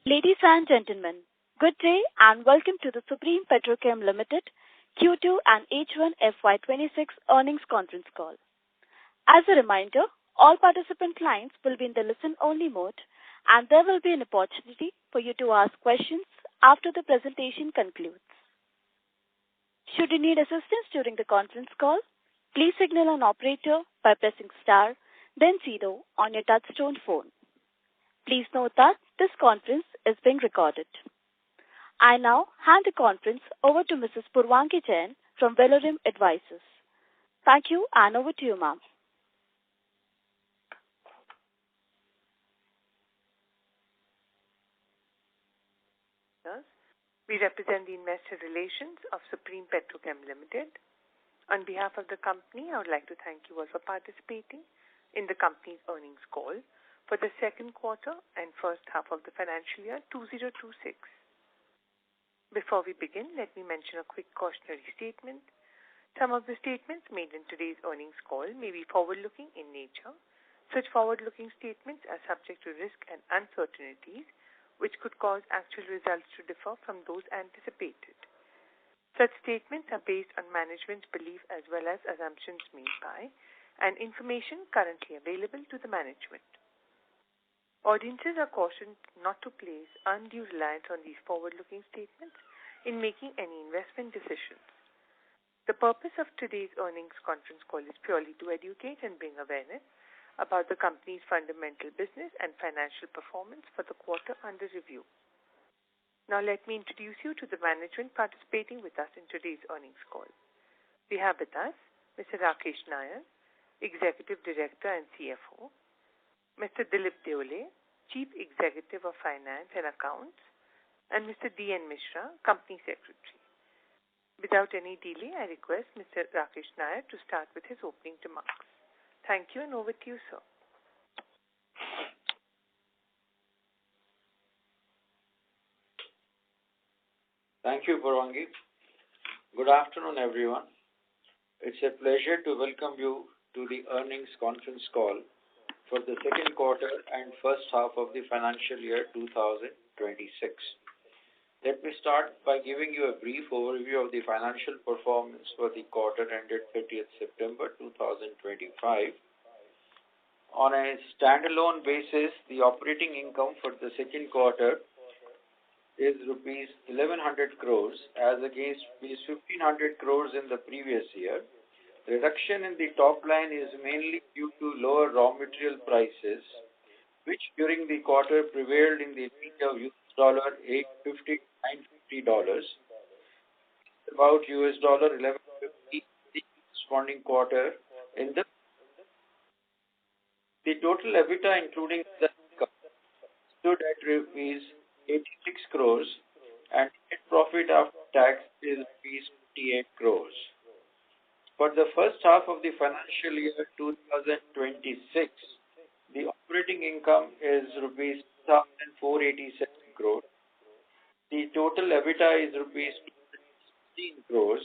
Ladies and gentlemen, good day and welcome to the Supreme Petrochem Ltd Q2 and H1 FY26 earnings conference call. As a reminder, all participant clients will be in the listen-only mode, and there will be an opportunity for you to ask questions after the presentation concludes. Should you need assistance during the conference call, please signal an operator by pressing star, then 0 on your touchtone phone. Please note that this conference is being recorded. I now hand the conference over to Mrs. Purvangi Jain from Velorim Advisors. Thank you, and over to you, ma'am. We represent the investor relations of Supreme Petrochem Ltd. On behalf of the company, I would like to thank you all for participating in the company's earnings call for the second quarter and first half of the financial year 2026. Before we begin, let me mention a quick cautionary statement. Some of the statements made in today's earnings call may be forward-looking in nature. Such forward-looking statements are subject to risk and uncertainties, which could cause actual results to differ from those anticipated. Such statements are based on management's belief as well as assumptions made by and information currently available to the management. Audiences are cautioned not to place undue reliance on these forward-looking statements in making any investment decisions. The purpose of today's earnings conference call is purely to educate and bring awareness about the company's fundamental business and financial performance for the quarter under review. Now let me introduce you to the management participating with us in today's earnings call. We have with us Mr. Rakesh Nair, Executive Director and CFO, Mr. Dilip Deole, Chief Executive of Finance and Accounts, and Mr. D.N. Mishra, Company Secretary. Without any delay, I request Mr. Rakesh Nair to start with his opening remarks. Thank you, and over to you, sir. Thank you, Purvangi. Good afternoon, everyone. It's a pleasure to welcome you to the earnings conference call for the second quarter and first half of the financial year 2026. Let me start by giving you a brief overview of the financial performance for the quarter ended 30th September 2025. On a standalone basis, the operating income for the second quarter is rupees 1100 crores as against rupees 1500 crores in the previous year. Reduction in the top line is mainly due to lower raw material prices, which during the quarter prevailed in the range of $850 to $950, about $1150 the corresponding quarter in the total EBITDA including the income stood at rupees 86 crores and net profit after tax is rupees 58 crores. For the first half of the financial year 2026, the operating income is rupees 1,487 crores. The total EBITDA is rupees 216 crores.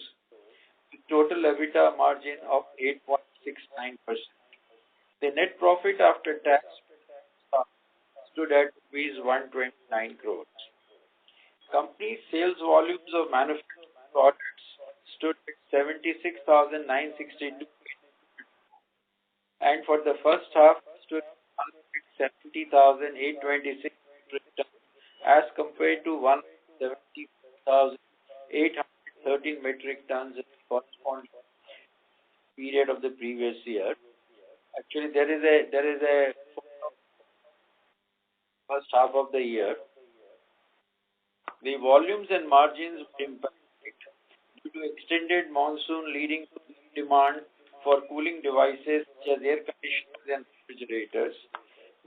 The total EBITDA margin of 8.69%. The net profit after tax stood at rupees 129 crores. Company's sales volumes of manufactured products stood at 76,962 and for the first half stood at 170,826 metric tons as compared to 170,813 metric tons in the corresponding period of the previous year. Actually, there is a first half of the year. The volumes and margins were impacted due to extended monsoon leading to demand for cooling devices such as air conditioners and refrigerators,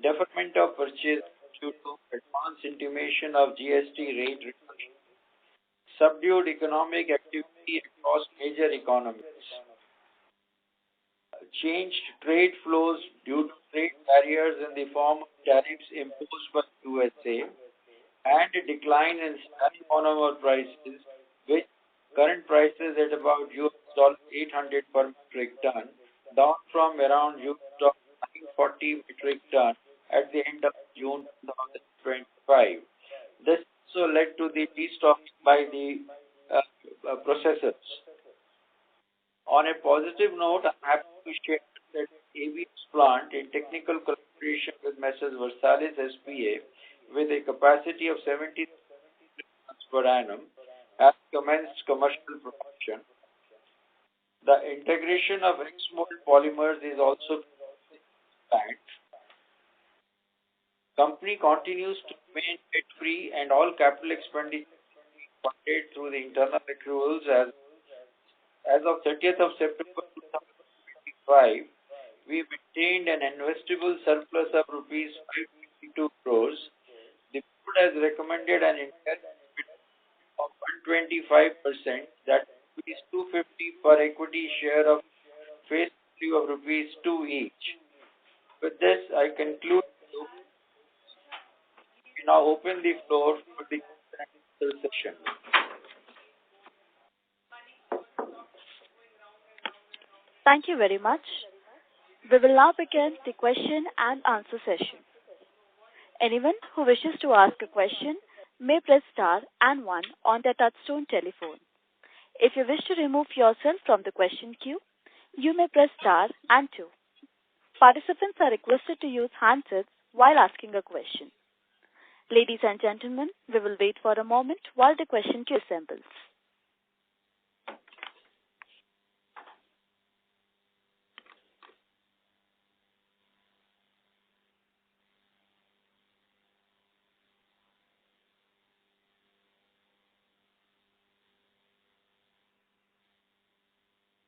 deferment of purchase due to advance intimation of GST rate reduction, subdued economic activity across major economies, changed trade flows due to trade barriers in the form of tariffs imposed by USA, and a decline in styrene monomer prices, which current prices at about $800 per metric ton, down from around $940 metric ton at the end of June 2025. This also led to the destocking by the processors. On a positive note, I'm happy to share that ABS plant in technical collaboration with Messrs. Versalis SPA with a capacity of 70 tons per annum has commenced commercial production. The integration of X-mold polymers is also planned. Company continues to remain debt-free and all capital expenditure funded through the internal accruals. As of 30th of September 2025, we maintained an investable surplus of rupees 552 crores. The board has recommended an interest of 125%, that rupees 250 per equity share of face value of rupees 2 each. With this, I conclude. We now open the floor for the session. Thank you very much. We will now begin the question and answer session. Anyone who wishes to ask a question may press star and 1 on their touchtone telephone. If you wish to remove yourself from the question queue, you may press star and 2. Participants are requested to use handsets while asking a question. Ladies and gentlemen, we will wait for a moment while the question queue assembles.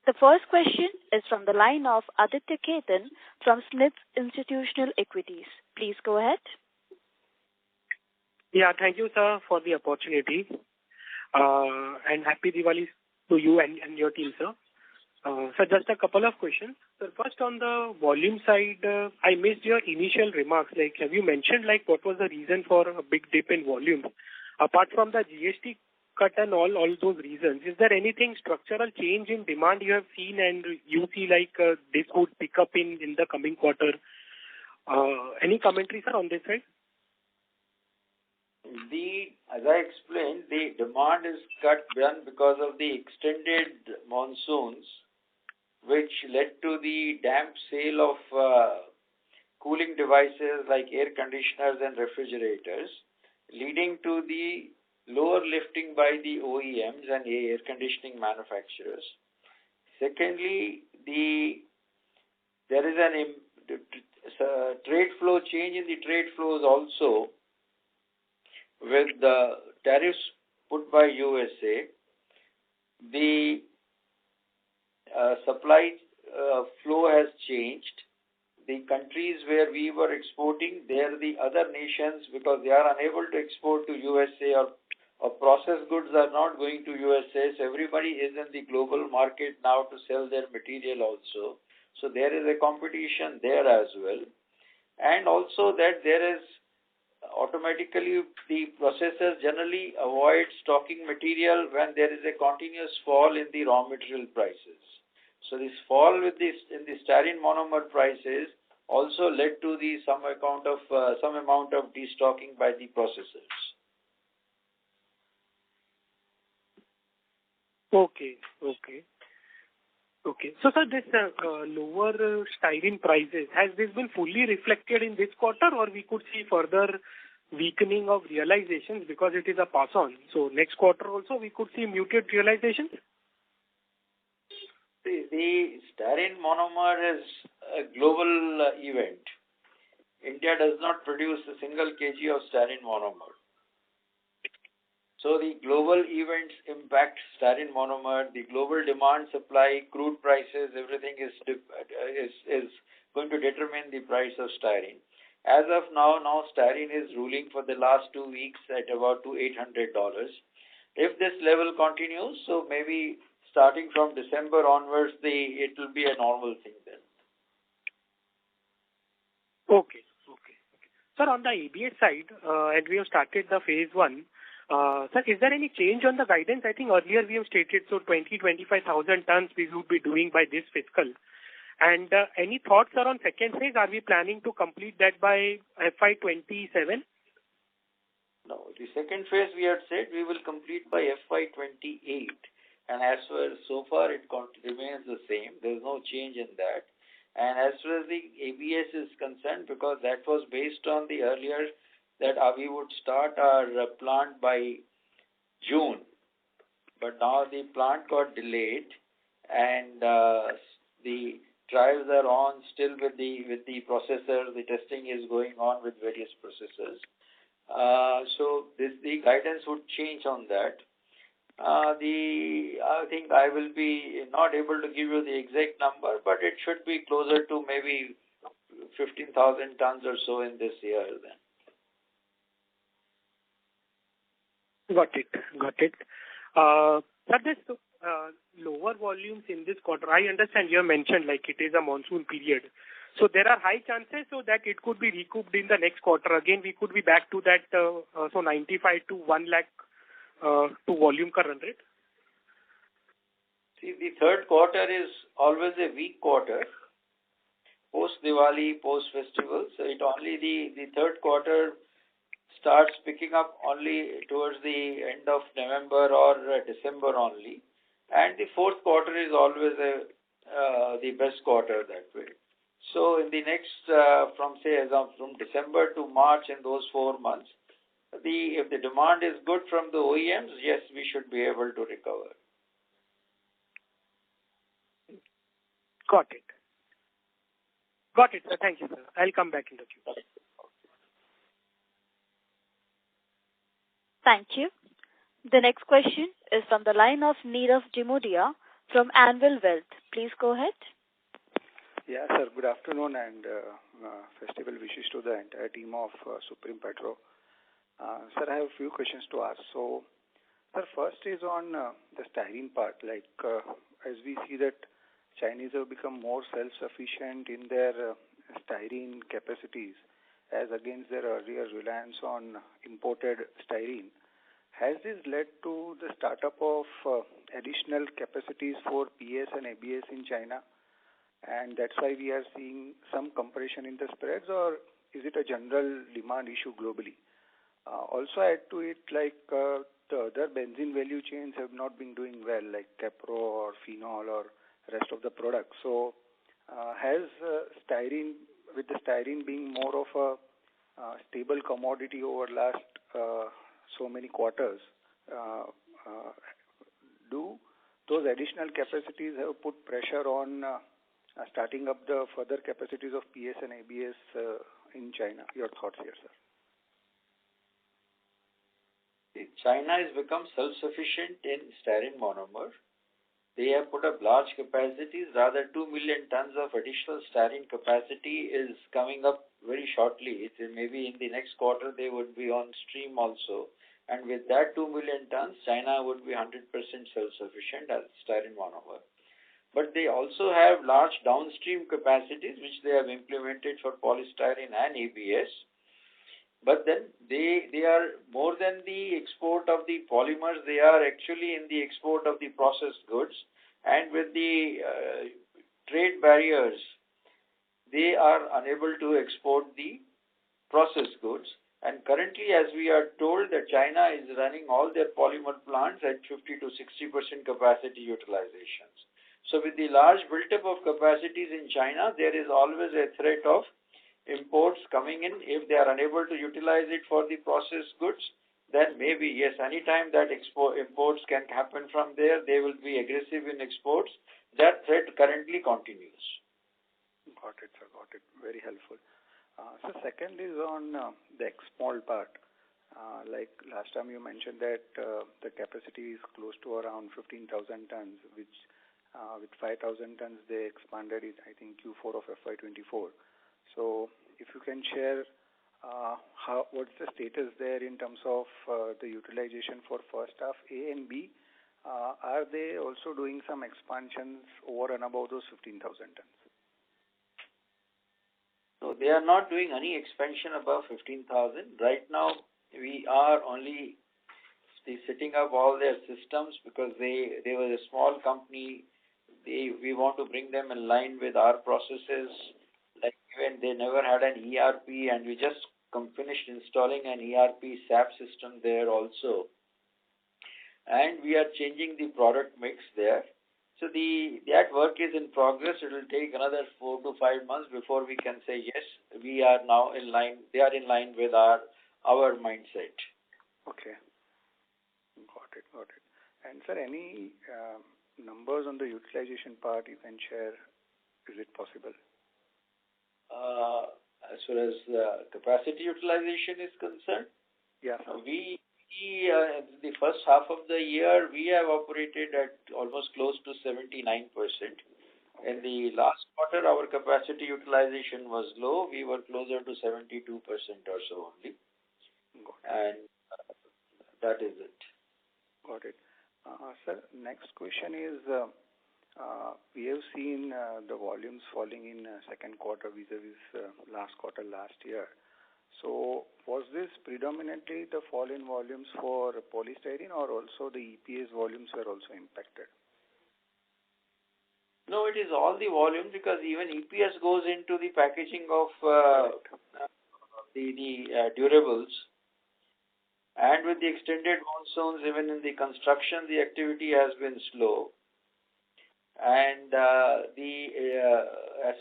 The first question is from the line of Aditya Khetan from SMIFS Institutional Equities. Please go ahead. Yeah, thank you, sir, for the opportunity. And happy Diwali to you and your team, sir. So just a couple of questions. So first on the volume side, I missed your initial remarks. Like, have you mentioned like what was the reason for a big dip in volume? Apart from the GST cut and all those reasons, is there anything structural change in demand you have seen and you see like this would pick up in the coming quarter? Any commentary, sir, on this side? As I explained, the demand is cut down because of the extended monsoons, which led to the damp sale of cooling devices like air conditioners and refrigerators, leading to the lower lifting by the OEMs and air conditioning manufacturers. Secondly, there is a trade flow change in the trade flows also with the tariffs put by USA. The supply flow has changed. The countries where we were exporting, they're the other nations because they are unable to export to USA or processed goods are not going to USA. So everybody is in the global market now to sell their material also. So there is a competition there as well. And also that there is automatically the processors generally avoid stocking material when there is a continuous fall in the raw material prices. So this fall in the styrene monomer prices also led to some amount of destocking by the processors. Okay. So, sir, this lower styrene prices, has this been fully reflected in this quarter, or we could see further weakening of realizations because it is a pass-on? So, next quarter also we could see muted realizations? The styrene monomer is a global event. India does not produce a single kg of styrene monomer. So the global events impact styrene monomer, the global demand, supply, crude prices, everything is going to determine the price of styrene. As of now styrene is ruling for the last 2 weeks at about $800. If this level continues, so maybe starting from December onwards, it will be a normal thing then. Okay. Sir, on the ABS side, and we have started the phase 1, sir, is there any change on the guidance? I think earlier we have stated 25,000 tons we would be doing by this fiscal. And any thoughts are on second phase? Are we planning to complete that by FY27? No, the second phase we had said we will complete by FY28, and as far so far it remains the same. There is no change in that. And as far as the ABS is concerned, because that was based on the earlier that we would start our plant by June, but now the plant got delayed, and the trials are on still with the processor. The testing is going on with various processors. So the guidance would change on that. I think I will be not able to give you the exact number, but it should be closer to maybe 15,000 tons or so in this year then. Got it. Sir, this lower volumes in this quarter, I understand you have mentioned like it is a monsoon period. So there are high chances so that it could be recouped in the next quarter. Again, we could be back to that, so 95 to 1 lakh to volume ka run rate. See, the third quarter is always a weak quarter. Post-Diwali, post-festival. So it only the third quarter starts picking up only towards the end of November or December only. And the fourth quarter is always the best quarter that way. So in the next, from December to March, in those 4 months, if the demand is good from the OEMs, yes, we should be able to recover. Got it, sir. Thank you, sir. I'll come back in the queue. Thank you. The next question is from the line of Nirav Jimudia from Anvil Wealth. Please go ahead. Yeah, sir. Good afternoon and festival wishes to the entire team of Supreme Petro. Sir, I have a few questions to ask. So, sir, first is on the styrene part. Like, as we see that Chinese have become more self-sufficient in their styrene capacities as against their earlier reliance on imported styrene. Has this led to the startup of additional capacities for PS and ABS in China? And that's why we are seeing some compression in the spreads, or is it a general demand issue globally? Also add to it, like the other benzene value chains have not been doing well, like capro or phenol or rest of the products. So has styrene, with the styrene being more of a stable commodity over last so many quarters, do those additional capacities have put pressure on starting up the further capacities of PS and ABS in China? Your thoughts here, sir. China has become self-sufficient in styrene monomer. They have put up large capacities. Rather, 2 million tons of additional styrene capacity is coming up very shortly. Maybe in the next quarter they would be on stream also. And with that 2 million tons, China would be 100% self-sufficient as styrene monomer. But they also have large downstream capacities which they have implemented for polystyrene and ABS. But then they are more than the export of the polymers, they are actually in the export of the processed goods. And with the trade barriers, they are unable to export the processed goods. And currently, as we are told, that China is running all their polymer plants at 50 to 60% capacity utilizations. So with the large build-up of capacities in China, there is always a threat of imports coming in. If they are unable to utilize it for the processed goods, then maybe, yes, anytime that imports can happen from there, they will be aggressive in exports. That threat currently continues. Got it, sir. Got it. Very helpful. So second is on the export part. Like last time you mentioned that the capacity is close to around 15,000 tons, which with 5,000 tons they expanded it, I think, Q4 of FY24. So if you can share what's the status there in terms of the utilization for first half A and B? Are they also doing some expansions over and above those 15,000 tons? So they are not doing any expansion above 15,000. Right now, we are only setting up all their systems because they were a small company. We want to bring them in line with our processes. Like even they never had an ERP, and we just finished installing an ERP SAP system there also. And we are changing the product mix there. So that work is in progress. It will take another 4 to 5 months before we can say, yes, we are now in line, they are in line with our mindset. Okay. Got it. And sir, any numbers on the utilization part you can share? Is it possible? As far as capacity utilization is concerned, yeah, sir. We the first half of the year, we have operated at almost close to 79%. Okay. In the last quarter, our capacity utilization was low. We were closer to 72% or so only. And that is it. Got it. Sir, next question is, we have seen the volumes falling in second quarter vis-a-vis last quarter last year. So was this predominantly the fall in volumes for polystyrene, or also the EPS volumes were also impacted? No, it is all the volume, because even EPS goes into the packaging of the durables. And with the extended monsoons, even in the construction, the activity has been slow. And as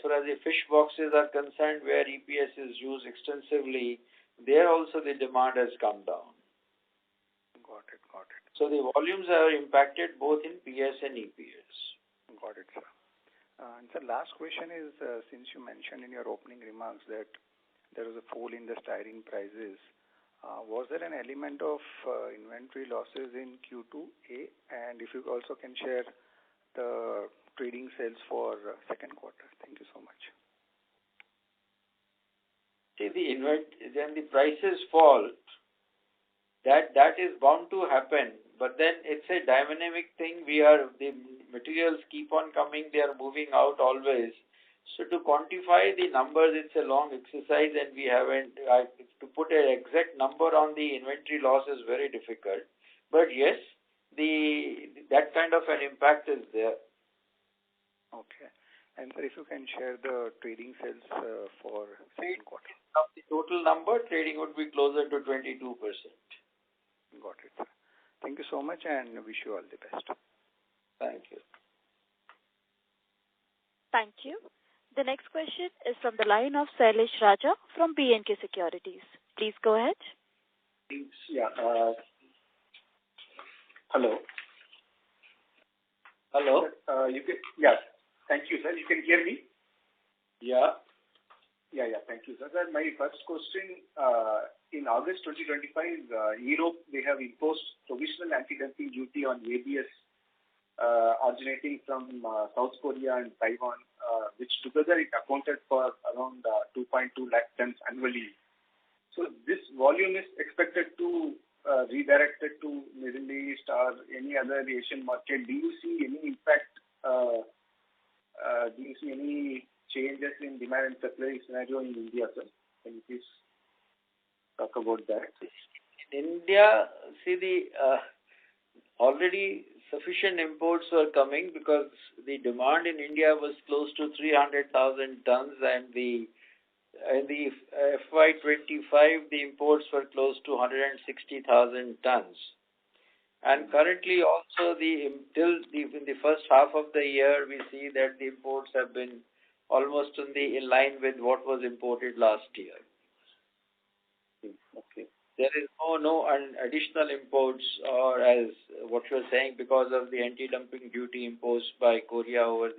far as the fish boxes are concerned, where EPS is used extensively, there also the demand has come down. Got it. So the volumes are impacted both in PS and EPS. Got it, sir. And sir, last question is, since you mentioned in your opening remarks that there was a fall in the styrene prices, was there an element of inventory losses in Q2A? And if you also can share the trading sales for second quarter. Thank you so much. See, when the prices fall, that is bound to happen. But then it's a dynamic thing. The materials keep on coming. They are moving out always. So to quantify the numbers, it's a long exercise, and we haven't. To put an exact number on the inventory loss is very difficult. But yes, that kind of an impact is there. Okay. And sir, if you can share the trading sales for second quarter. Of the total number, trading would be closer to 22%. Got it, sir. Thank you so much, and wish you all the best. Thank you. Thank you. The next question is from the line of Sailesh Raja from B&K Securities. Please go ahead. Yeah. Hello. Hello. Yes. Thank you, sir. You can hear me? Yeah. Yeah. Thank you, sir. Sir, my first question, in August 2025, Europe, they have imposed provisional anti-dumping duty on ABS originating from South Korea and Taiwan, which together it accounted for around 2.2 lakh tons annually. So this volume is expected to redirected to Middle East or any other Asian market. Do you see any impact? Do you see any changes in demand and supply scenario in India, sir? Can you please talk about that? In India, already sufficient imports were coming, because the demand in India was close to 300,000 tons, and in the FY25 the imports were close to 160,000 tons. And currently also in the first half of the year, we see that the imports have been almost in line with what was imported last year. Okay. There is no additional imports, or as what you are saying, because of the anti-dumping duty imposed by Korea on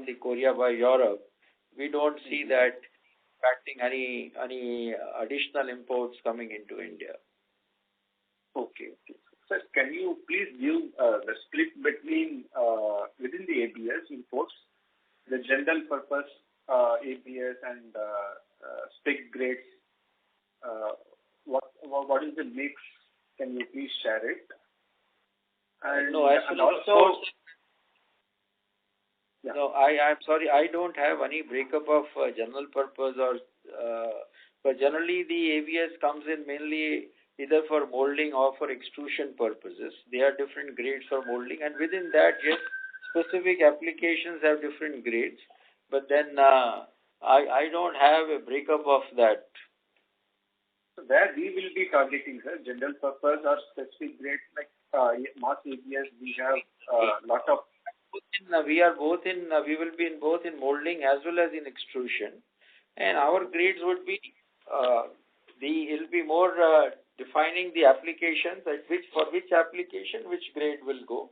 the Korea by Europe. We don't see that impacting any additional imports coming into India. Okay. Sir, can you please give the split between within the ABS imports, the general purpose ABS and spec grades? What is the mix? Can you please share it? And also. Yeah. No, I'm sorry, I don't have any breakup of general purpose but generally the ABS comes in mainly either for molding or for extrusion purposes. There are different grades for molding, and within that, yes, specific applications have different grades. But then I don't have a breakup of that. So where we will be targeting, sir, general purpose or specific grades like mass ABS, we have a lot of. We will be in both in molding as well as in extrusion, and our grades would be it'll be more defining the applications for which application which grade will go.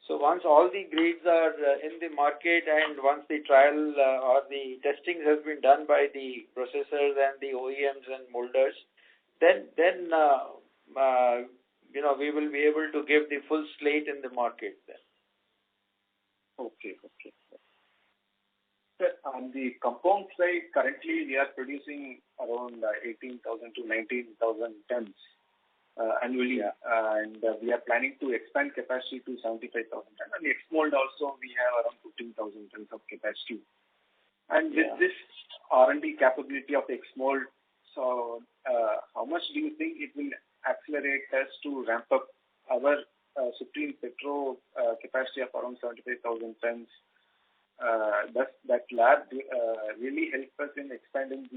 So once all the grades are in the market and once the trial or the testing has been done by the processors and the OEMs and molders, then we will be able to give the full slate in the market then. Okay. Sir, on the compound side, currently we are producing around 18,000 to 19,000 tons annually, and we are planning to expand capacity to 75,000 tons. And X-mold also, we have around 15,000 tons of capacity. And with this R&D capability of X-mold, so how much do you think it will accelerate us to ramp up our Supreme Petro capacity of around 75,000 tons? Does that lab really help us in expanding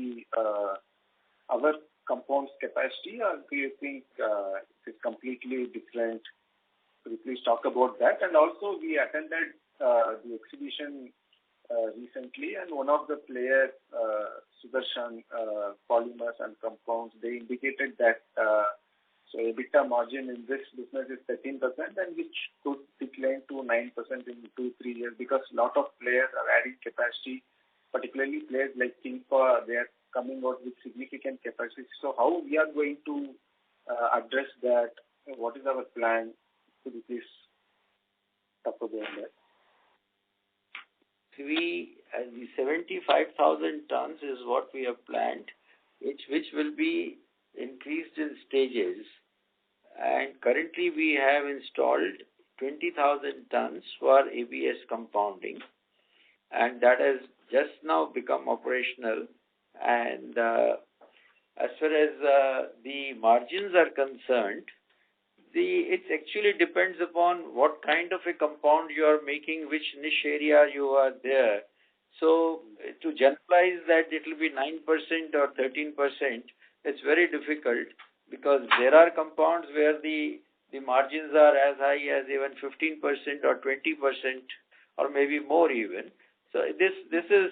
our compounds capacity, or do you think it's completely different? Could you please talk about that? And also, we attended the exhibition recently, and one of the players, Sudarshan Polymers and Compounds, they indicated that so EBITDA margin in this business is 13%, and which could decline to 9% in 2-3 years because a lot of players are adding capacity, particularly players like Concall, they are coming out with significant capacity. So how we are going to address that? What is our plan? Could you please talk about that? The 75,000 tons is what we have planned, which will be increased in stages. And currently we have installed 20,000 tons for ABS compounding, and that has just now become operational. And as far as the margins are concerned, it actually depends upon what kind of a compound you are making, which niche area you are there. So to generalize that it will be 9% or 13%, it's very difficult, because there are compounds where the margins are as high as even 15% or 20% or maybe more even. So this is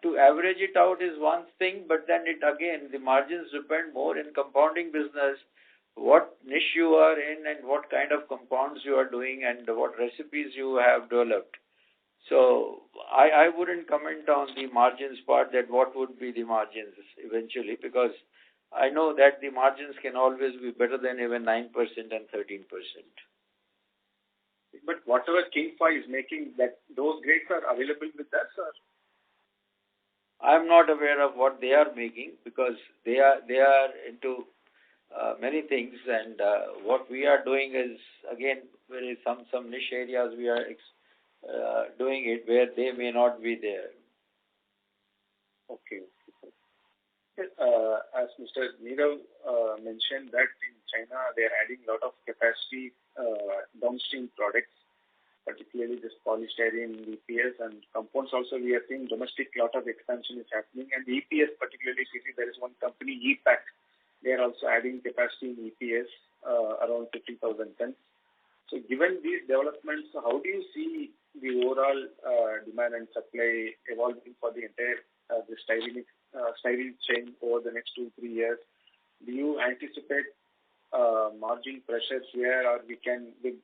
to average it out is one thing, but then the margins depend more in compounding business, what niche you are in and what kind of compounds you are doing and what recipes you have developed. So I wouldn't comment on the margins part, that what would be the margins eventually, because I know that the margins can always be better than even 9% and 13%. But whatever Concall is making, that those grades are available with us, or? I'm not aware of what they are making, because they are into many things, and what we are doing is, again, there is some niche areas we are doing it where they may not be there. Okay. As Mr. Nirav mentioned that in China they are adding a lot of capacity downstream products, particularly this polystyrene, EPS, and compounds. Also, we are seeing domestic lot of expansion is happening, and EPS particularly, there is one company, EPAC, they are also adding capacity in EPS around 50,000 tons. So given these developments, how do you see the overall demand and supply evolving for the entire the styrene chain over the next 2-3 years? Do you anticipate margin pressures here, or we can, with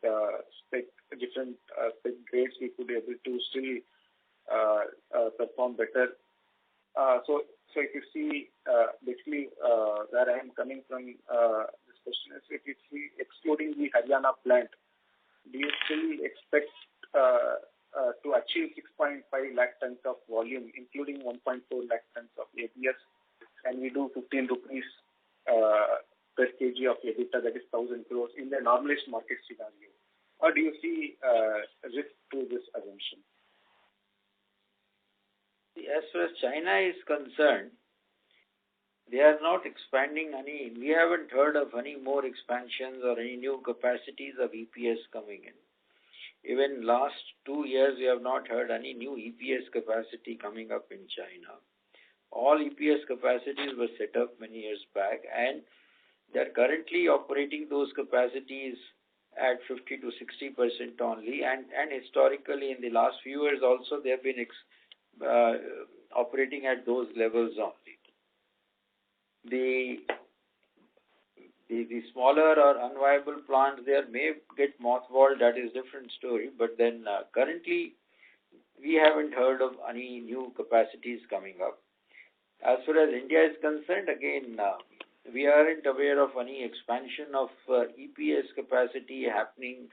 different spec grades, we could be able to still perform better? So if you see, basically, where I am coming from, this question is, if you see, excluding the Haryana plant, do you still expect to achieve 6.5 lakh tons of volume, including 1.4 lakh tons of ABS, and we do 15 rupees per kg of EBITDA, that is 1,000 crores in the normalized market scenario? Or do you see risk to this assumption? As far as China is concerned, they are not expanding any. We haven't heard of any more expansions or any new capacities of EPS coming in. Even last 2 years, we have not heard any new EPS capacity coming up in China. all EPS capacities were set up many years back, and they're currently operating those capacities at 50 to 60% only, and historically in the last few years also they have been operating at those levels only. The smaller or unviable plants there may get mothballed, that is different story, but then currently we haven't heard of any new capacities coming up. As far as India is concerned, again, we aren't aware of any expansion of EPS capacity happening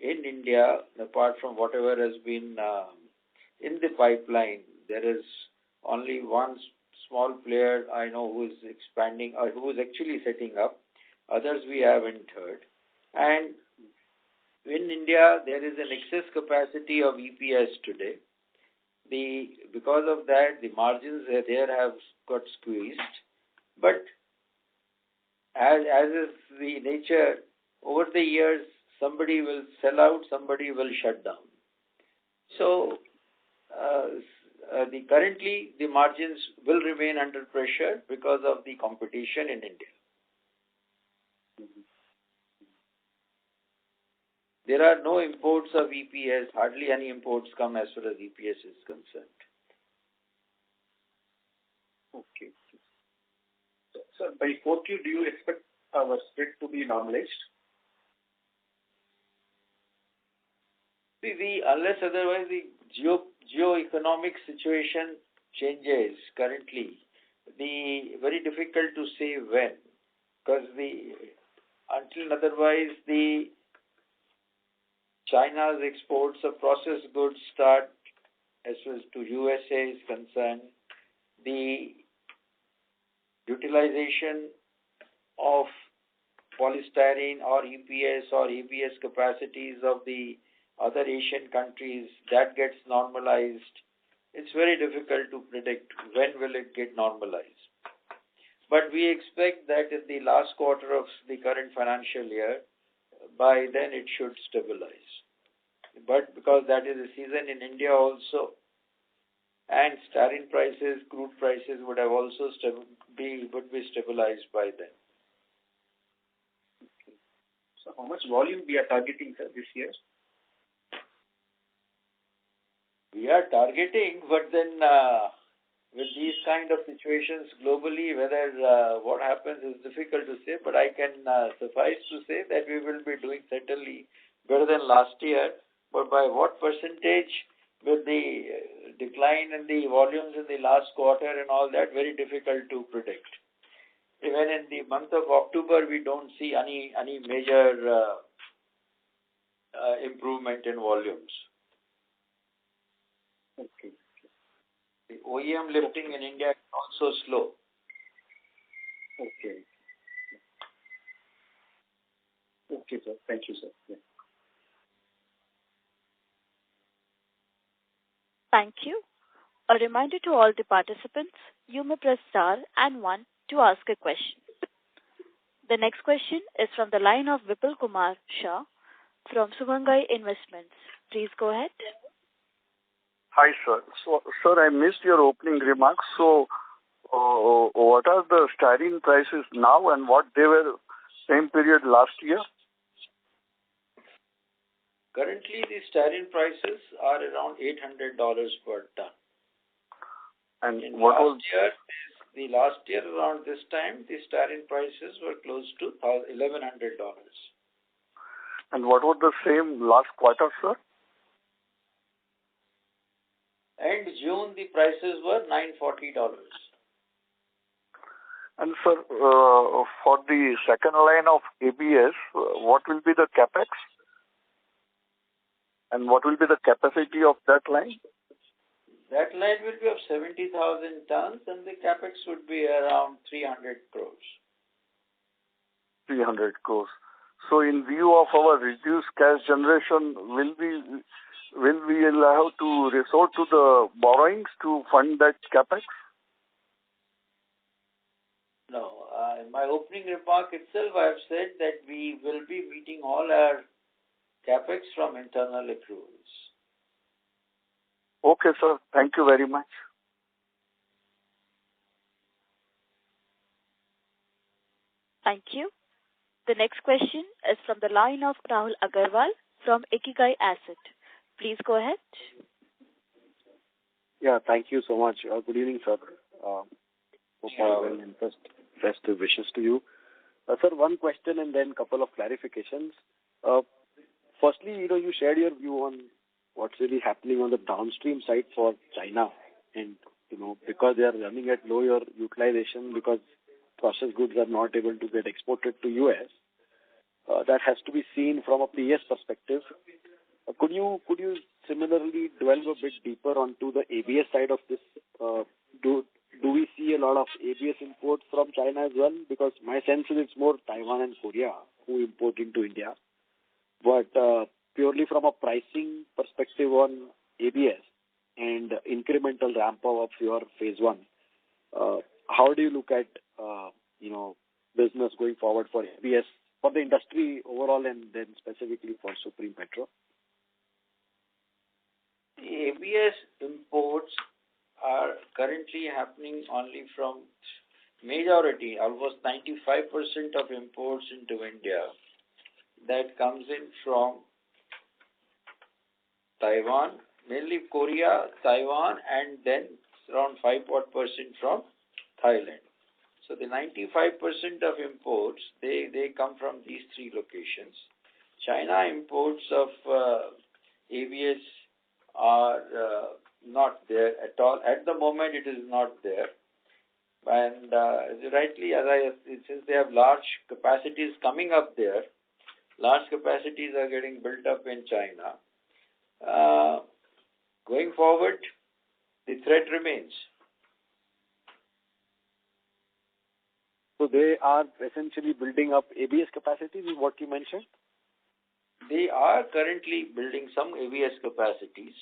in India, apart from whatever has been in the pipeline. There is only one small player I know who is expanding or who is actually setting up. Others we haven't heard. And in India, there is an excess capacity of EPS today. Because of that, the margins there have got squeezed. But as is the nature, over the years, somebody will sell out, somebody will shut down. So, currently, the margins will remain under pressure because of the competition in India. There are no imports of EPS, hardly any imports come as far as EPS is concerned. Okay. So by 4Q, do you expect our spread to be normalized? Unless otherwise the geo-economic situation changes currently, very difficult to say when, because until otherwise the China's exports of processed goods start as far as to USA is concerned, the utilization of polystyrene or EPS or ABS capacities of the other Asian countries, that gets normalized. It's very difficult to predict when will it get normalized. But we expect that in the last quarter of the current financial year, by then it should stabilize. But because that is a season in India also, and styrene prices, crude prices would have also be stabilized by then. Okay. So how much volume we are targeting, sir, this year? We are targeting, but then with these kind of situations globally, whether what happens is difficult to say, but I can suffice to say that we will be doing certainly better than last year, but by what percentage with the decline in the volumes in the last quarter and all that, very difficult to predict. Even in the month of October, we don't see any major improvement in volumes. Okay. The OEM lifting in India is also slow. Okay. Okay, sir. Thank you, sir. Yeah. Thank you. A reminder to all the participants, you may press star and 1 to ask a question. The next question is from the line of Vipul Kumar Shah from Sumangai Investments. Please go ahead. Hi, sir. So, sir, I missed your opening remarks. So, what are the styrene prices now and what they were same period last year? Currently, the styrene prices are around $800 per ton. And in what last was year? The last year around this time, the styrene prices were close to $1,100. And what was the same last quarter, sir? And June, the prices were $940. And sir, for the second line of ABS, what will be the capex? And what will be the capacity of that line? That line will be of 70,000 tons and the capex would be around 300 crores. 300 crores. So in view of our reduced cash generation, will we allow to resort to the borrowings to fund that capex? No. In my opening remark itself, I have said that we will be meeting all our capex from internal accruals. Okay, sir. Thank you very much. Thank you. The next question is from the line of Rahul Agarwal from Ikigai Asset. Please go ahead. Yeah, thank you so much. Good evening, sir. Hope all well and festive wishes to you. Sir, one question and then couple of clarifications. Firstly, you shared your view on what's really happening on the downstream side for China. And, because they are running at lower utilization because processed goods are not able to get exported to US, that has to be seen from a PS perspective. Could you similarly delve a bit deeper onto the ABS side of this? Do we see a lot of ABS imports from China as well? Because my sense is it's more Taiwan and Korea who import into India. But purely from a pricing perspective on ABS and incremental ramp up of your phase one, how do you look at business going forward for ABS for the industry overall and then specifically for Supreme Petro? The ABS imports are currently happening only from majority, almost 95% of imports into India that comes in from Taiwan, mainly Korea, Taiwan, and then around 5% from Thailand. So the 95% of imports, they come from these three locations. China imports of ABS are not there at all. At the moment, it is not there. And since they have large capacities coming up there, large capacities are getting built up in China. Going forward, the threat remains. So they are essentially building up ABS capacities, is what you mentioned? They are currently building some ABS capacities.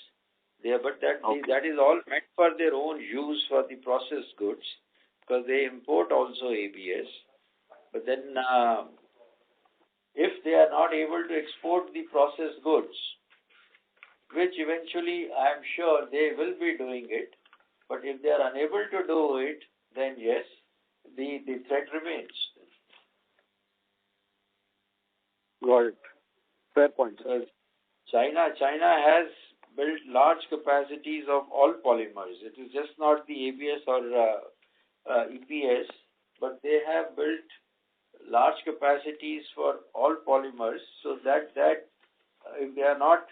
That is all meant for their own use for the processed goods, because they import also ABS. But then, if they are not able to export the processed goods, which eventually I am sure they will be doing it, but if they are unable to do it, then yes, the threat remains. Got it. Fair point. China has built large capacities of all polymers. It is just not the ABS or EPS, but they have built large capacities for all polymers, so that if they are not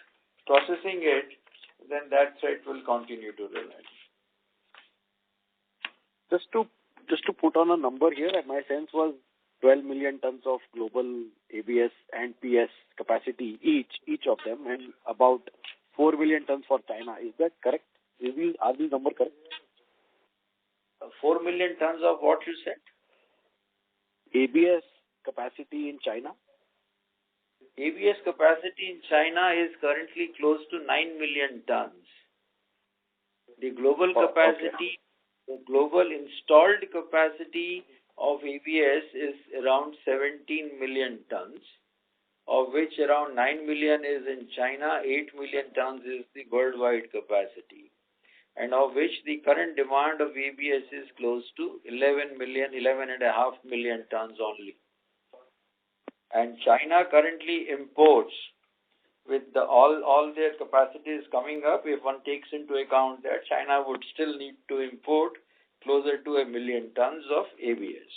processing it, then that threat will continue to remain. Just to put on a number here, my sense was 12 million tons of global ABS and PS capacity each of them, and about 4 million tons for China. Is that correct? Are these numbers correct? 4 million tons of what you said? ABS capacity in China? ABS capacity in China is currently close to 9 million tons. The global capacity, the global installed capacity of ABS is around 17 million tons, of which around 9 million is in China, 8 million tons is the worldwide capacity, and of which the current demand of ABS is close to 11.5 million tons only. And China currently imports, with all their capacities coming up, if one takes into account that China would still need to import closer to 1 million tons of ABS.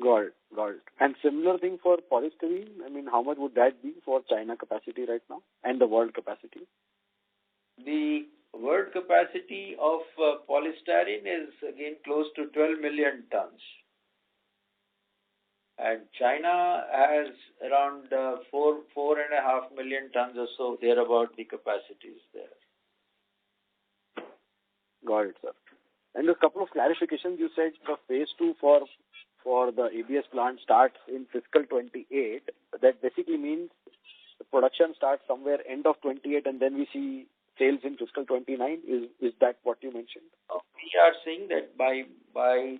Got it. And similar thing for polystyrene? I mean, how much would that be for China capacity right now and the world capacity? The world capacity of polystyrene is again close to 12 million tons. And China has around 4.5 million tons or so, thereabout the capacities there. Got it, sir. And a couple of clarifications. You said the phase 2 for the ABS plant starts in fiscal 28. That basically means the production starts somewhere end of 28 and then we see sales in fiscal 29. Is that what you mentioned? We are saying that by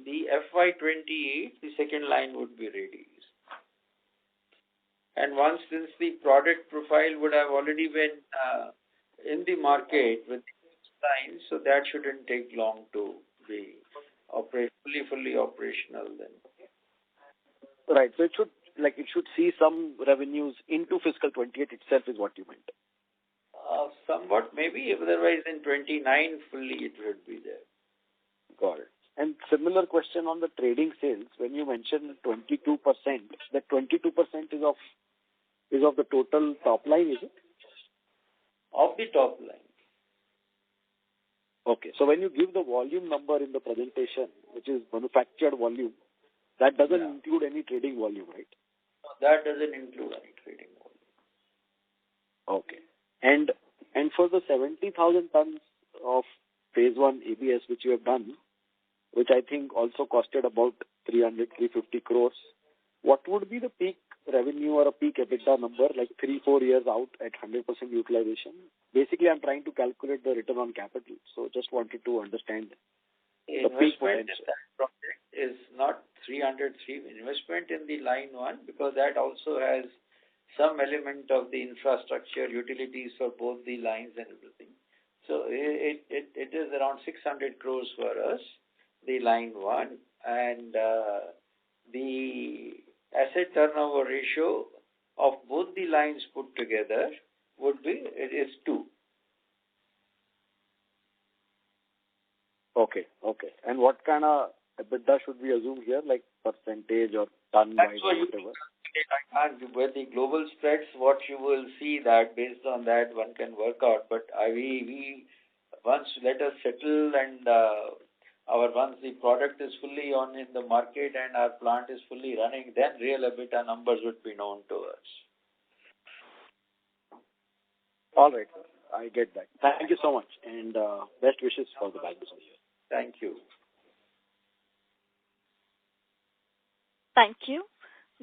the FY28, the second line would be ready. And since the product profile would have already been in the market with the line, so that shouldn't take long to be fully operational then. Right. So it should see some revenues into fiscal 28 itself is what you meant. Somewhat maybe, otherwise in 29 fully it would be there. Got it. And similar question on the trading sales. When you mentioned 22%, that 22% is of the total top line, is it? Of the top line. Okay. So when you give the volume number in the presentation, which is manufactured volume, that doesn't include any trading volume, right? No, that doesn't include any trading volume. Okay. And for the 70,000 tons of phase 1 ABS which you have done, which I think also costed about 350 crores, what would be the peak revenue or a peak EBITDA number, like 3-4 years out at 100% utilization? Basically, I'm trying to calculate the return on capital. So just wanted to understand the peak potential. In that project is not 303 investment in the line 1, because that also has some element of the infrastructure, utilities for both the lines and everything. So it is around 600 crores for us, the line 1, and the asset turnover ratio of both the lines put together is 2. Okay. And what kind of EBITDA should we assume here, like percentage or ton-wise or whatever? With the global spreads, what you will see that based on that one can work out. But we once let us settle and once the product is fully on in the market and our plant is fully running, then real EBITDA numbers would be known to us. All right, sir. I get that. Thank you so much, and best wishes for the balance of the year. Thank you. Thank you.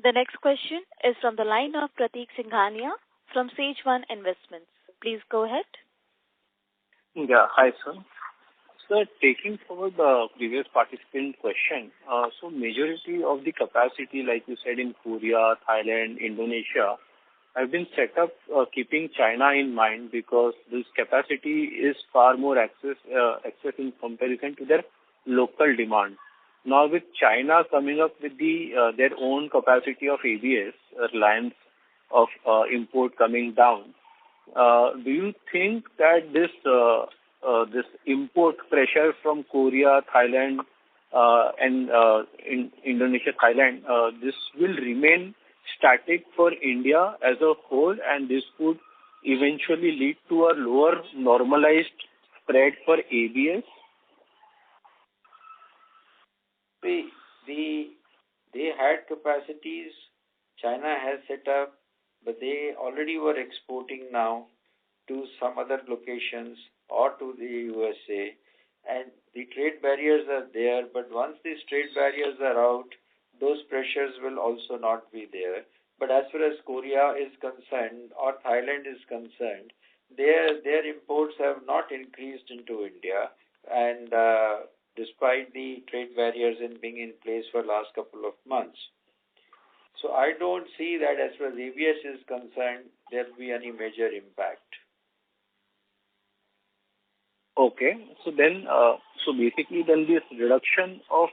The next question is from the line of Prateek Singhania from Sage One Investments. Please go ahead. Yeah, hi, sir. Sir, taking forward the previous participant question, so majority of the capacity, like you said, in Korea, Thailand, Indonesia, have been set up keeping China in mind, because this capacity is far more access in comparison to their local demand. Now, with China coming up with their own capacity of ABS, reliance of import coming down, do you think that this import pressure from Korea, Thailand, and in Indonesia, Thailand, this will remain static for India as a whole, and this could eventually lead to a lower normalized spread for ABS? They had capacities, China has set up, but they already were exporting now to some other locations or to the USA, and the trade barriers are there, but once these trade barriers are out, those pressures will also not be there. But as far as Korea is concerned or Thailand is concerned, their imports have not increased into India, and despite the trade barriers being in place for last couple of months. So I don't see that as far as ABS is concerned, there will be any major impact. Okay. So then, basically then this reduction of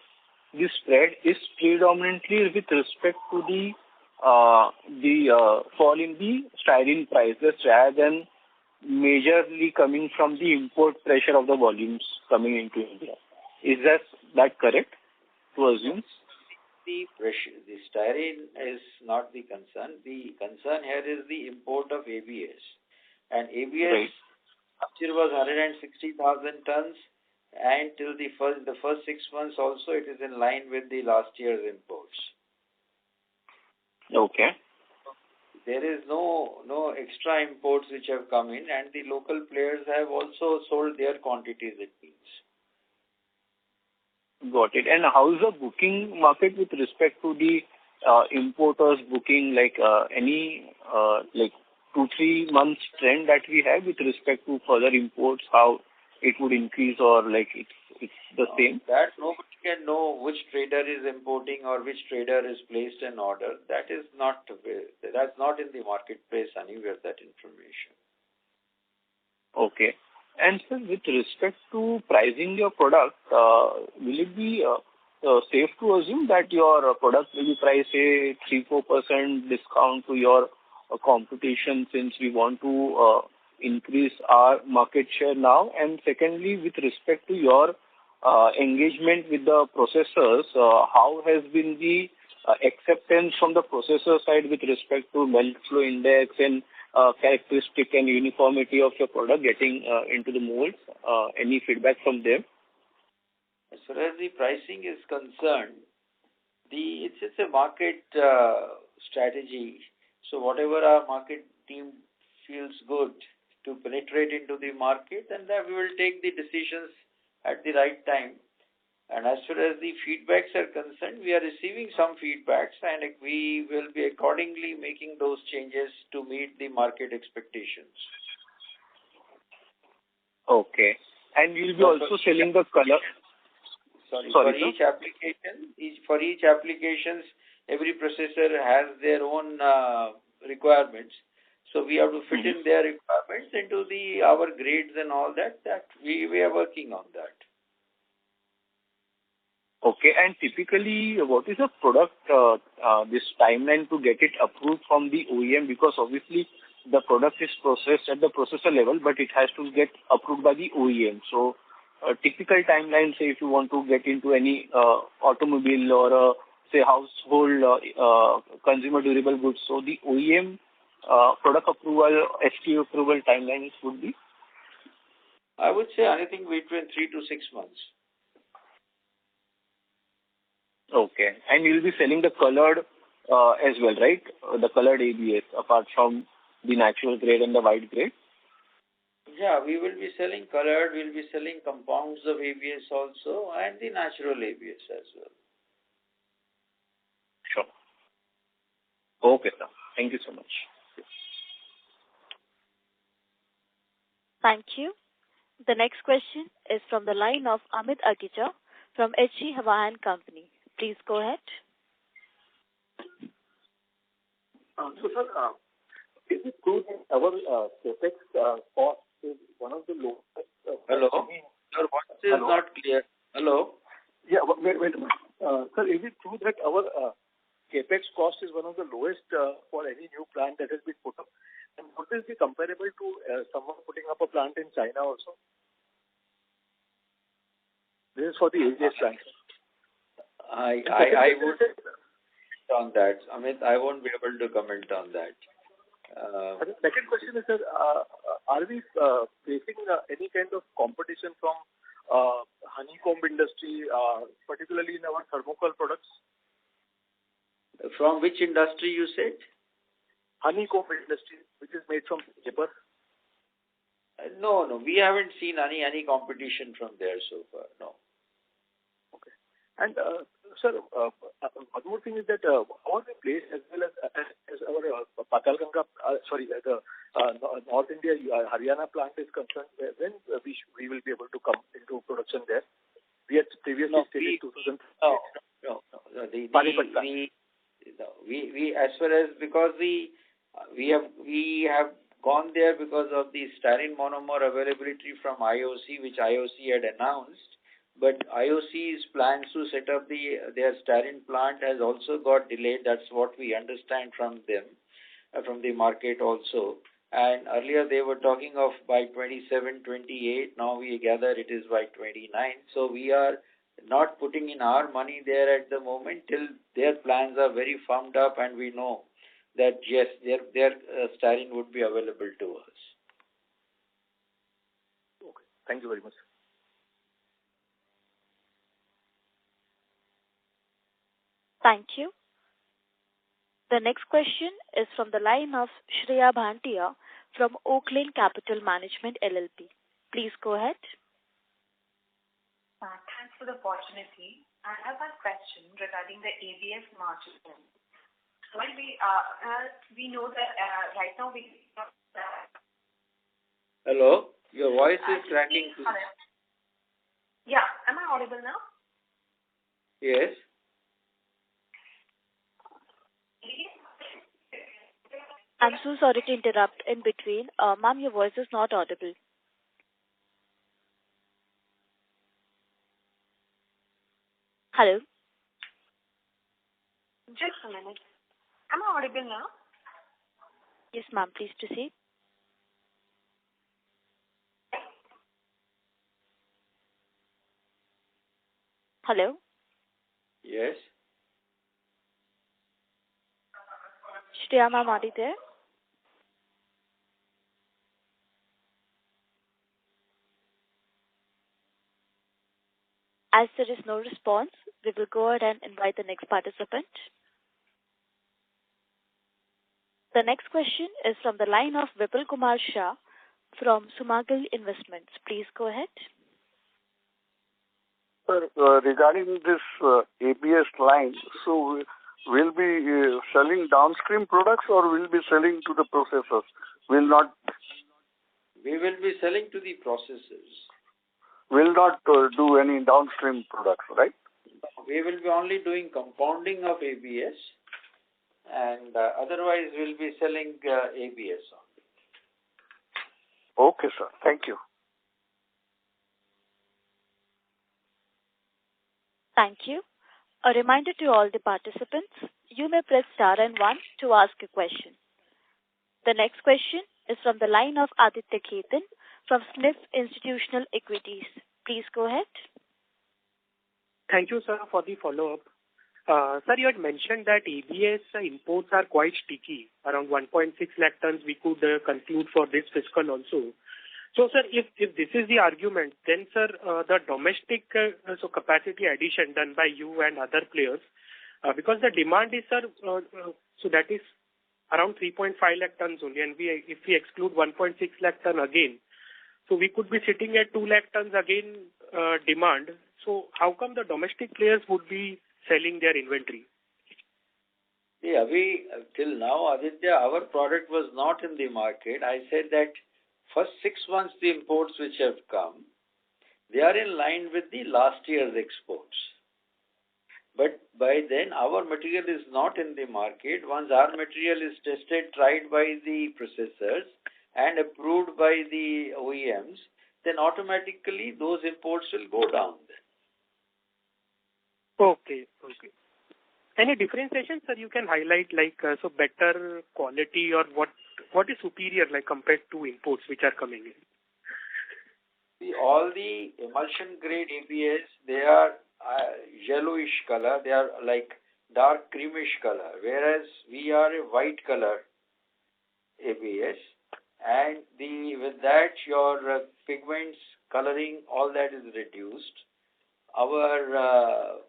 the spread is predominantly with respect to the fall in the styrene prices rather than majorly coming from the import pressure of the volumes coming into India. Is that correct to assume? The pressure, the styrene is not the concern. The concern here is the import of ABS. And ABS last year was 160,000 tons, and till the first 6 months also it is in line with the last year's imports. Okay. There is no extra imports which have come in, and the local players have also sold their quantities, it means. Got it. And how is the booking market with respect to the importers booking, like any 2-3 months trend that we have with respect to further imports, how it would increase, or like it's the same? That nobody can know which trader is importing or which trader is placed an order. That's not in the marketplace anywhere, that information. Okay. And sir, with respect to pricing your product, will it be safe to assume that your product will be priced, say, 3-4% discount to your competition, since we want to increase our market share now? And secondly, with respect to your engagement with the processors, how has been the acceptance from the processor side with respect to melt flow index and characteristic and uniformity of your product getting into the molds? Any feedback from them? As far as the pricing is concerned, it's a market strategy. So whatever our market team feels good to penetrate into the market, and that we will take the decisions at the right time. And as far as the feedbacks are concerned, we are receiving some feedbacks, and we will be accordingly making those changes to meet the market expectations. Okay. And you'll be also selling the color. For each application, every processor has their own requirements. So we have to fit in their requirements into our grades and all that. That we are working on that. Okay. And typically, what is the product, this timeline to get it approved from the OEM? Because obviously the product is processed at the processor level, but it has to get approved by the OEM. So a typical timeline, say if you want to get into any automobile or say household consumer durable goods, so the OEM product approval, SKU approval timelines would be? I would say anything between 3 to 6 months. Okay. And you'll be selling the colored as well, right? The colored ABS, apart from the natural grade and the white grade? Yeah, we will be selling colored, we'll be selling compounds of ABS also, and the natural ABS as well. Sure. Okay, sir. Thank you so much. Thank you. The next question is from the line of Amit Agicha from HG Hawa & Company. Please go ahead. So, sir, is it true that our capex cost is one of the lowest? Hello? Your voice is not clear. Hello? Yeah, wait a minute. Sir, is it true that our capex cost is one of the lowest for any new plant that has been put up? And what is the comparable to someone putting up a plant in China also? This is for the ABS plant. I would comment on that. Amit, I won't be able to comment on that. The second question is, sir, are we facing any kind of competition from honeycomb industry, particularly in our thermocol products? From which industry you said? Honeycomb industry, which is made from paper. No, we haven't seen any competition from there so far. No. Okay. And sir, one more thing is that how are we placed as well as our Patalganga, the North India Haryana plant is concerned? When we will be able to come into production there? We had previously stated 2000. No. We as far as because we have gone there because of the styrene monomer availability from IOC, which IOC had announced. But IOC's plans to set up their styrene plant has also got delayed. That's what we understand from them, from the market also. And earlier they were talking of by 27, 28. Now we gather it is by 29. So we are not putting in our money there at the moment till their plans are very firmed up and we know that yes, their styrene would be available to us. Okay. Thank you very much. Thank you. The next question is from the line of Shreya Bhantia from Oaklane Capital Management LLP. Please go ahead. Thanks for the opportunity. I have a question regarding the ABS margin. Well, we know that right now we. Hello, your voice is cracking. Yeah, am I audible now? Yes. I'm so sorry to interrupt in between. Ma'am, your voice is not audible. Hello. Just a minute. Am I audible now? Yes, ma'am. Please proceed. Hello. Yes. Shreya ma'am, are you there? As there is no response, we will go ahead and invite the next participant. The next question is from the line of Vipul Kumar Shah from Sumangal Investments. Please go ahead. Sir, regarding this ABS line, so we'll be selling downstream products or we'll be selling to the processors? We will be selling to the processors. Will not do any downstream products, right? We will be only doing compounding of ABS, and otherwise we'll be selling ABS only. Okay, sir. Thank you. Thank you. A reminder to all the participants, you may press star and 1 to ask a question. The next question is from the line of Aditya Khetan from SNIF Institutional Equities. Please go ahead. Thank you, sir, for the follow-up. Sir, you had mentioned that ABS imports are quite sticky. Around 1.6 lakh tons we could conclude for this fiscal also. So, sir, if this is the argument, then, sir, the domestic capacity addition done by you and other players, because the demand is, sir, so that is around 3.5 lakh tons only, and if we exclude 1.6 lakh ton again, so we could be sitting at 2 lakh tons again demand. So how come the domestic players would be selling their inventory? Yeah, till now, Aditya, our product was not in the market. I said that first 6 months, the imports which have come, they are in line with the last year's exports. But by then, our material is not in the market. Once our material is tested, tried by the processors and approved by the OEMs, then automatically those imports will go down then. Okay. Any differentiation, sir, you can highlight, like, so better quality or what is superior, like, compared to imports which are coming in? See, all the emulsion grade ABS, they are yellowish color, they are like dark creamish color, whereas we are a white color ABS, and with that your pigments, coloring, all that is reduced. Our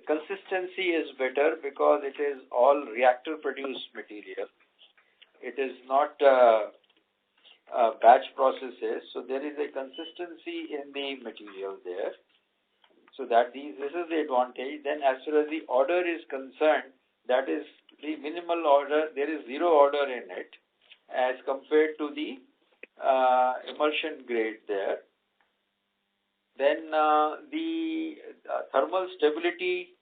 consistency is better because it is all reactor produced material. It is not batch processes, so there is a consistency in the material there. So that this is the advantage. Then as far as the order is concerned, that is the minimal order. There is zero order in it as compared to the emulsion grade there. Then the thermal stability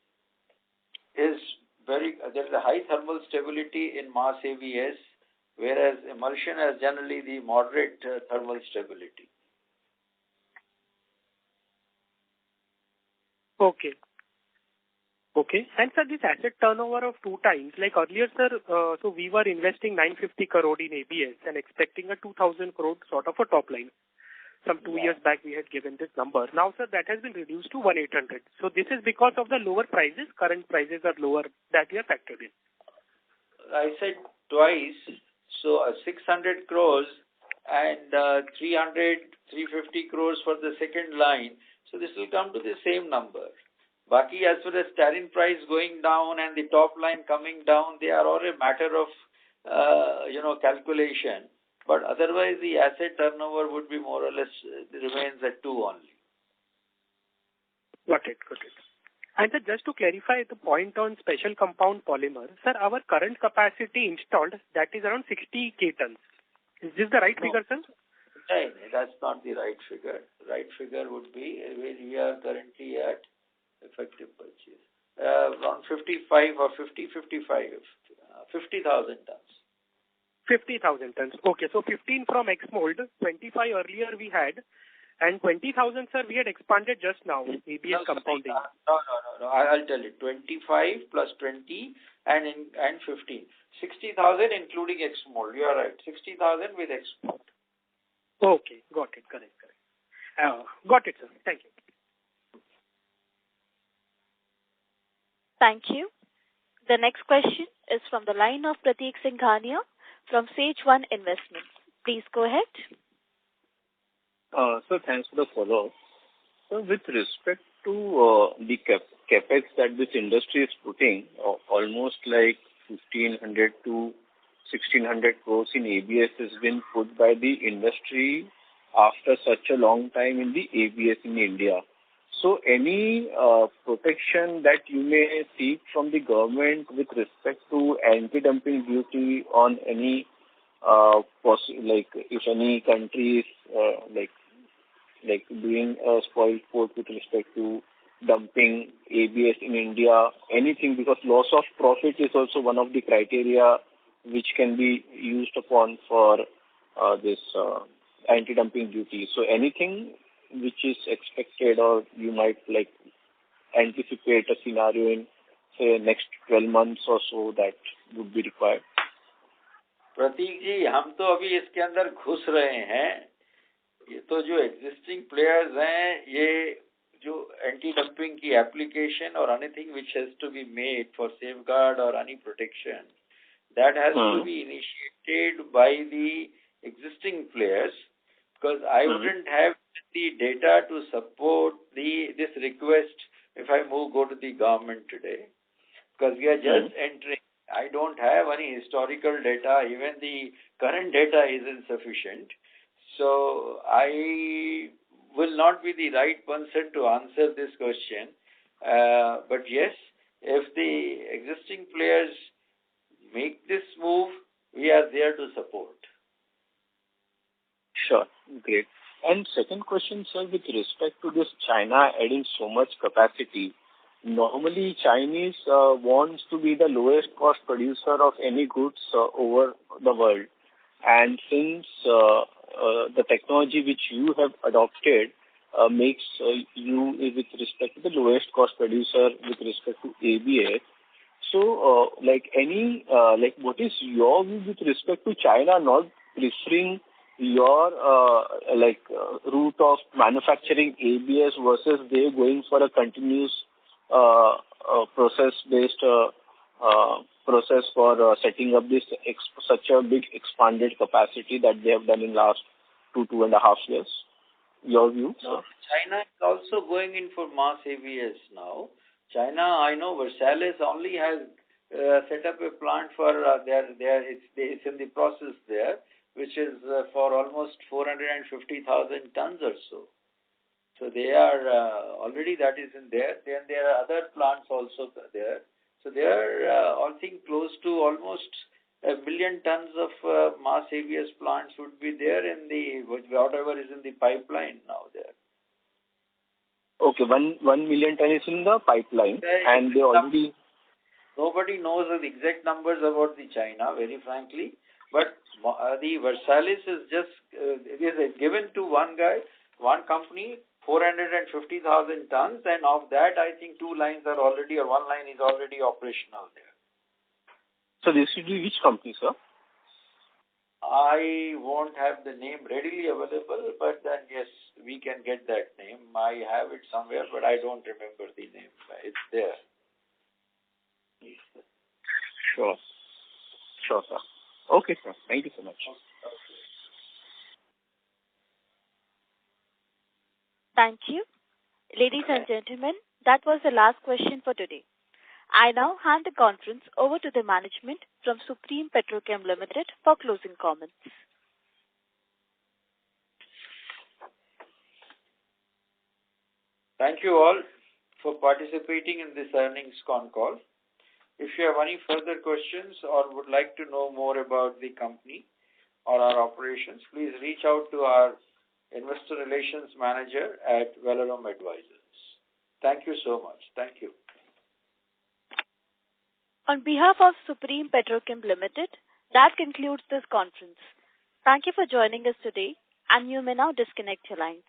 is there is a high thermal stability in mass ABS, whereas emulsion has generally the moderate thermal stability. Okay. And, sir, this asset turnover of 2 times, like earlier, sir, so we were investing 950 crore in ABS and expecting a 2,000 crore sort of a top line. Some 2 years back we had given this number. Now, sir, that has been reduced to 1,800. So this is because of the lower prices. Current prices are lower that we have factored in. I said twice, so 600 crores and 350 crores for the second line. So this will come to the same number. Baki, as far as styrene price going down and the top line coming down, they are all a matter of calculation. But otherwise, the asset turnover would be more or less remains at 2 only. Got it. And sir, just to clarify the point on special compound polymer, sir, our current capacity installed, that is around 60 K tons. Is this the right figure, sir? No, that's not the right figure. Right figure would be where we are currently at effective purchase. Around 55 or 50,000 tons. 50,000 tons. Okay, so 15 from ex-mold, 25 earlier we had, and 20,000, sir, we had expanded just now, ABS compounding. No. I'll tell you. 25 plus 20 and 15. 60,000 including ex-mold. You are right. 60,000 with ex-mold. Okay, got it. Correct. Got it, sir. Thank you. Thank you. The next question is from the line of Prateek Singhania from Sage One Investments. Please go ahead. Sir, thanks for the follow-up. So with respect to the capex that this industry is putting, almost like 1,500 to 1,600 crores in ABS has been put by the industry after such a long time in the ABS in India. So any protection that you may seek from the government with respect to anti-dumping duty on any if any countries like doing a spoiled sport with respect to dumping ABS in India, anything, because loss of profit is also one of the criteria which can be used upon for this anti-dumping duty. So anything which is expected, or you might anticipate a scenario in say next 12 months or so that would be required. प्रतीक जी, हम तो अभी इसके अंदर घुस रहे हैं. ये तो जो एग्जिस्टिंग प्लेयर्स हैं, ये जो एंटी डंपिंग की एप्लीकेशन और anything which has to be made for safeguard और any protection, that has to be initiated by the existing players, because I wouldn't have the data to support this request if I go to the government today, because we are just entering. I don't have any historical data. Even the current data is insufficient. So I will not be the right person to answer this question. But yes, if the existing players make this move, we are there to support. Sure, great. And second question, sir, with respect to this China adding so much capacity, normally Chinese wants to be the lowest cost producer of any goods over the world. And since the technology which you have adopted makes you with respect to the lowest cost producer with respect to ABS, so what is your view with respect to China not preferring your route of manufacturing ABS versus they going for a continuous process-based process for setting up this such a big expanded capacity that they have done in last 2.5 years? Your view? No, China is also going in for mass ABS now. China, I know Versailles only has set up a plant for it's in the process there, which is for almost 450,000 tons or so. So they are already, that is in there. Then there are other plants also there. So they are I think close to almost 1 million tons of mass ABS plants would be there in the whatever is in the pipeline now there. Okay, 1 million ton is in the pipeline, and they already. Nobody knows the exact numbers about the China, very frankly. But the Versailles is just it is given to one company, 450,000 tons, and of that, I think 2 lines are already, or 1 line is already operational there. So this will be which company, sir? I won't have the name readily available, but then yes, we can get that name. I have it somewhere, but I don't remember the name. It's there. Sure, sir. Okay, sir. Thank you so much. Okay. Thank you. Ladies and gentlemen, that was the last question for today. I now hand the conference over to the management from Supreme Petrochem Ltd for closing comments. Thank you all for participating in this earnings con call. If you have any further questions or would like to know more about the company or our operations, please reach out to our Investor Relations Manager at Valorum Advisors. Thank you so much. Thank you. On behalf of Supreme Petrochem Ltd, That concludes this conference. Thank you for joining us today, and you may now disconnect your lines.